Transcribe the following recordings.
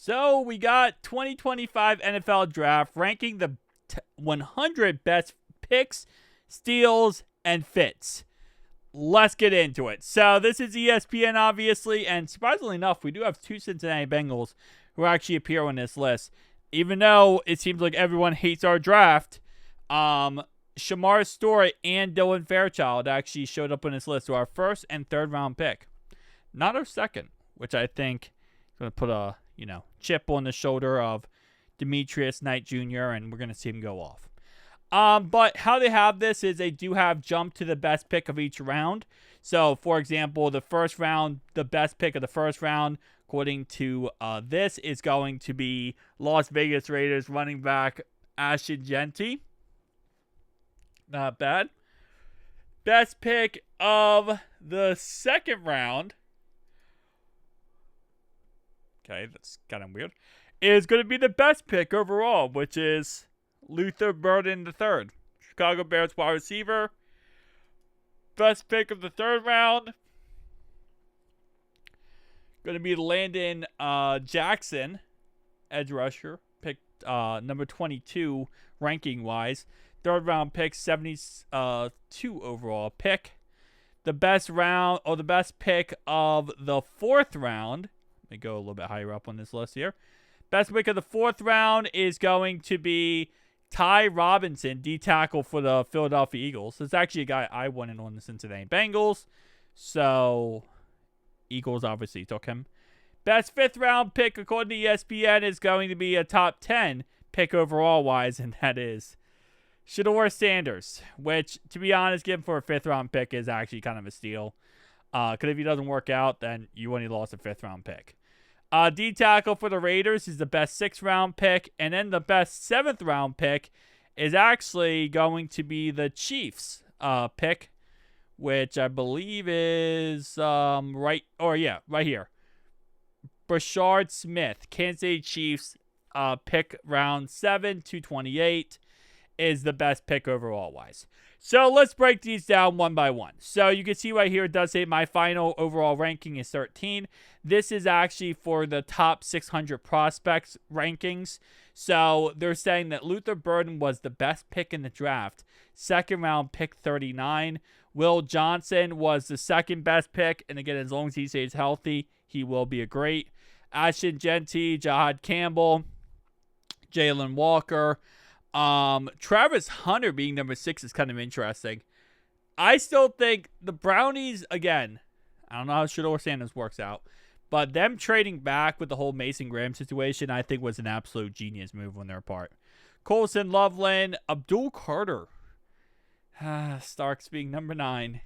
So we got 2025 NFL Draft ranking the 100 best picks, steals, and fits. Let's get into it. So this is ESPN, obviously, and surprisingly enough, we do have two Cincinnati Bengals who actually appear on this list. Even though it seems like everyone hates our draft, Shamar Story and Dylan Fairchild actually showed up on this list. So our first and third round pick. Not our second, which I think is going to put a chip on the shoulder of Demetrius Knight Jr., and we're going to see him go off. But how they have this is they do have jump to the best pick of each round. So, for example, the first round, the best pick of the first round, according to this, is going to be Las Vegas Raiders running back Ashton Jeanty. Not bad. Best pick of the second round. Okay, that's kind of weird. Is going to be the best pick overall, which is Luther Burden III, Chicago Bears wide receiver. Best pick of the third round. Going to be Landon Jackson, edge rusher, picked number 22 ranking wise. Third round pick, 72 overall pick. The best pick of the fourth round. Let me go a little bit higher up on this list here. Best pick of the fourth round is going to be Ty Robinson, D tackle for the Philadelphia Eagles. It's actually a guy I wanted on the Cincinnati Bengals. So, Eagles obviously took him. Best fifth round pick, according to ESPN, is going to be a top 10 pick overall wise, and that is Shedeur Sanders, which, to be honest, given for a fifth round pick is actually kind of a steal. Because if he doesn't work out, then you only lost a fifth round pick. D tackle for the Raiders is the best sixth round pick. And then the best seventh round pick is actually going to be the Chiefs pick, which I believe is right here. Brashard Smith, Kansas City Chiefs pick round 7 to 28 is the best pick overall wise. So let's break these down one by one. So you can see right here, it does say my final overall ranking is 13. This is actually for the top 600 prospects rankings. So they're saying that Luther Burden was the best pick in the draft. Second round pick 39. Will Johnson was the second best pick. And again, as long as he stays healthy, he will be a great. Ashton Jeanty, Jahad Campbell, Jalen Walker. Travis Hunter being number 6 is kind of interesting. I still think the Brownies, again, I don't know how Shedeur Sanders works out, but them trading back with the whole Mason Graham situation, I think was an absolute genius move on their part. Colson Loveland, Abdul Carter. Starks being number 9.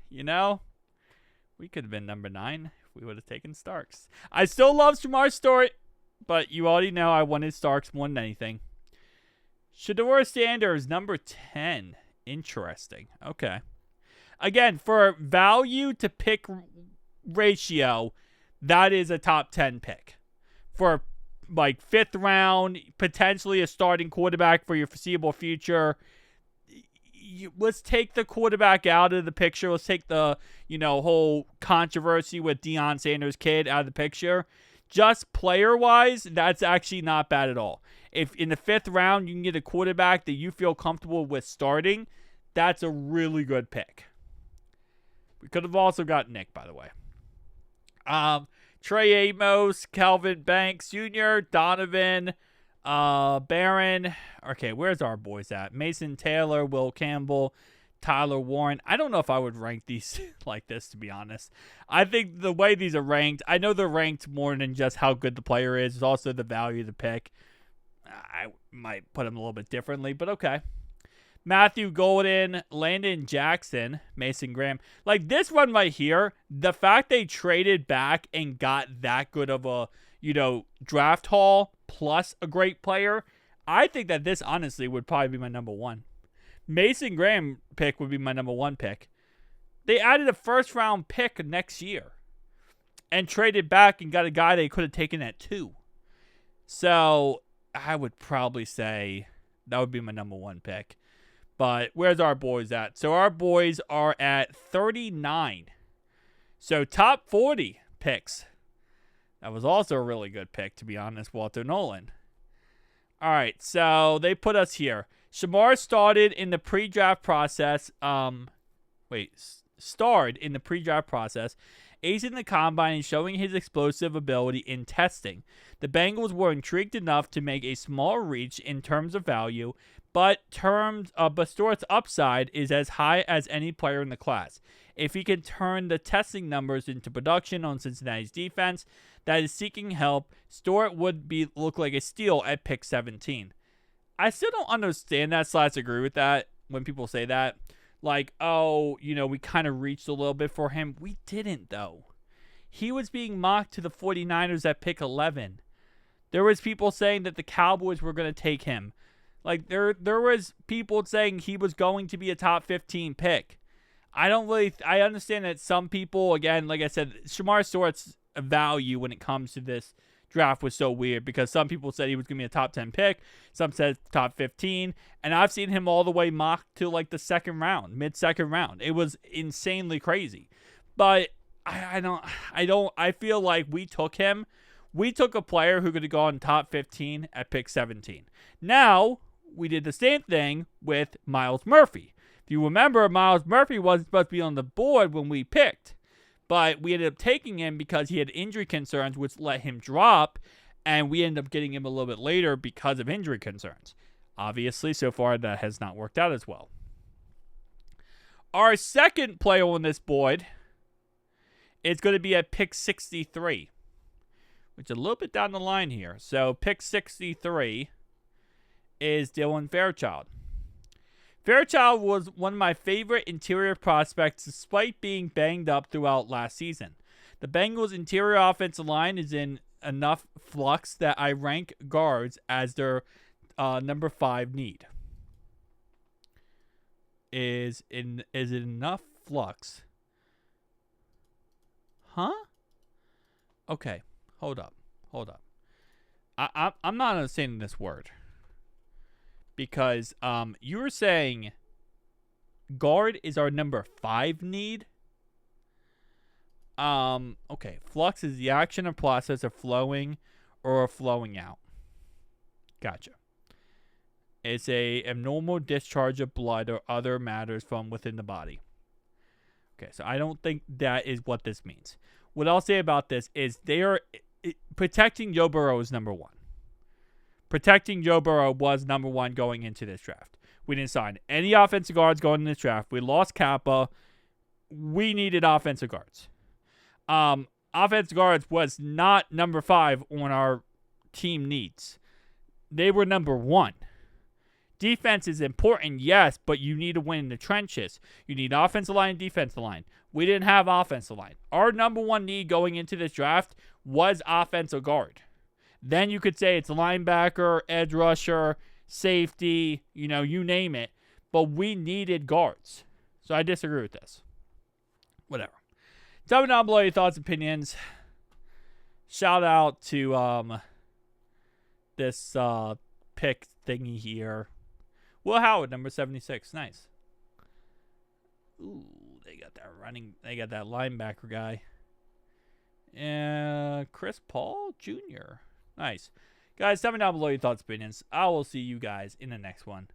We could have been number 9 if we would have taken Starks. I still love Shamar Story, but you already know I wanted Starks more than anything. Shedeur Sanders, number 10. Interesting. Okay. Again, for value to pick ratio, that is a top 10 pick. For like fifth round, potentially a starting quarterback for your foreseeable future. Let's take the quarterback out of the picture. Let's take the, whole controversy with Deion Sanders' kid out of the picture. Just player-wise, that's actually not bad at all. If in the fifth round you can get a quarterback that you feel comfortable with starting, that's a really good pick. We could have also got Nick, by the way. Trey Amos, Calvin Banks Jr., Donovan, Barron. Okay, where's our boys at? Mason Taylor, Will Campbell, Tyler Warren. I don't know if I would rank these like this, to be honest. I think the way these are ranked, I know they're ranked more than just how good the player is. It's also the value of the pick. I might put them a little bit differently, but okay. Matthew Golden, Landon Jackson, Mason Graham. Like this one right here, the fact they traded back and got that good of a, draft haul plus a great player, I think that this honestly would probably be my number 1. Mason Graham pick would be my number 1 pick. They added a first round pick next year and traded back and got a guy they could have taken at 2. So I would probably say that would be my number 1 pick. But where's our boys at? So our boys are at 39. So top 40 picks. That was also a really good pick, to be honest, Walter Nolan. All right, so they put us here. Shamar started in the pre-draft process. Starred in the pre-draft process, acing the combine and showing his explosive ability in testing. The Bengals were intrigued enough to make a small reach in terms of value, but Stewart's upside is as high as any player in the class. If he can turn the testing numbers into production on Cincinnati's defense that is seeking help, Stewart would look like a steal at pick 17. I still don't understand that / agree with that when people say that. Like, oh, we kind of reached a little bit for him. We didn't, though. He was being mocked to the 49ers at pick 11. There was people saying that the Cowboys were going to take him. Like, there was people saying he was going to be a top 15 pick. I understand that some people, again, like I said, Shamar Stewart's value when it comes to this draft was so weird because some people said he was going to be a top 10 pick. Some said top 15. And I've seen him all the way mocked to like the second round, mid-second round. It was insanely crazy. But I feel like we took him. We took a player who could have gone top 15 at pick 17. Now, we did the same thing with Myles Murphy. If you remember, Myles Murphy wasn't supposed to be on the board when we picked. But we ended up taking him because he had injury concerns, which let him drop. And we ended up getting him a little bit later because of injury concerns. Obviously, so far, that has not worked out as well. Our second player on this board is going to be at pick 63, which is a little bit down the line here. So, pick 63 is Dylan Fairchild. Fairchild was one of my favorite interior prospects despite being banged up throughout last season. The Bengals' interior offensive line is in enough flux that I rank guards as their number 5 need. Is it enough flux? Huh? Okay, hold up. I'm not understanding this word. Because you were saying guard is our number 5 need. Okay. Flux is the action or process of flowing or flowing out. Gotcha. It's a abnormal discharge of blood or other matters from within the body. Okay, so I don't think that is what this means. What I'll say about this is protecting Joe Burrow is number 1. Protecting Joe Burrow was number 1 going into this draft. We didn't sign any offensive guards going into this draft. We lost Kappa. We needed offensive guards. Offensive guards was not number 5 on our team needs. They were number 1. Defense is important, yes, but you need to win in the trenches. You need offensive line and defensive line. We didn't have offensive line. Our number 1 need going into this draft was offensive guard. Then you could say it's linebacker, edge rusher, safety, you name it. But we needed guards. So I disagree with this. Whatever. Tell me down below your thoughts and opinions. Shout out to this pick thingy here. Will Howard, number 76. Nice. Ooh, they got that linebacker guy. Chris Paul Jr. Nice. Guys, tell me down below your thoughts and opinions. I will see you guys in the next one.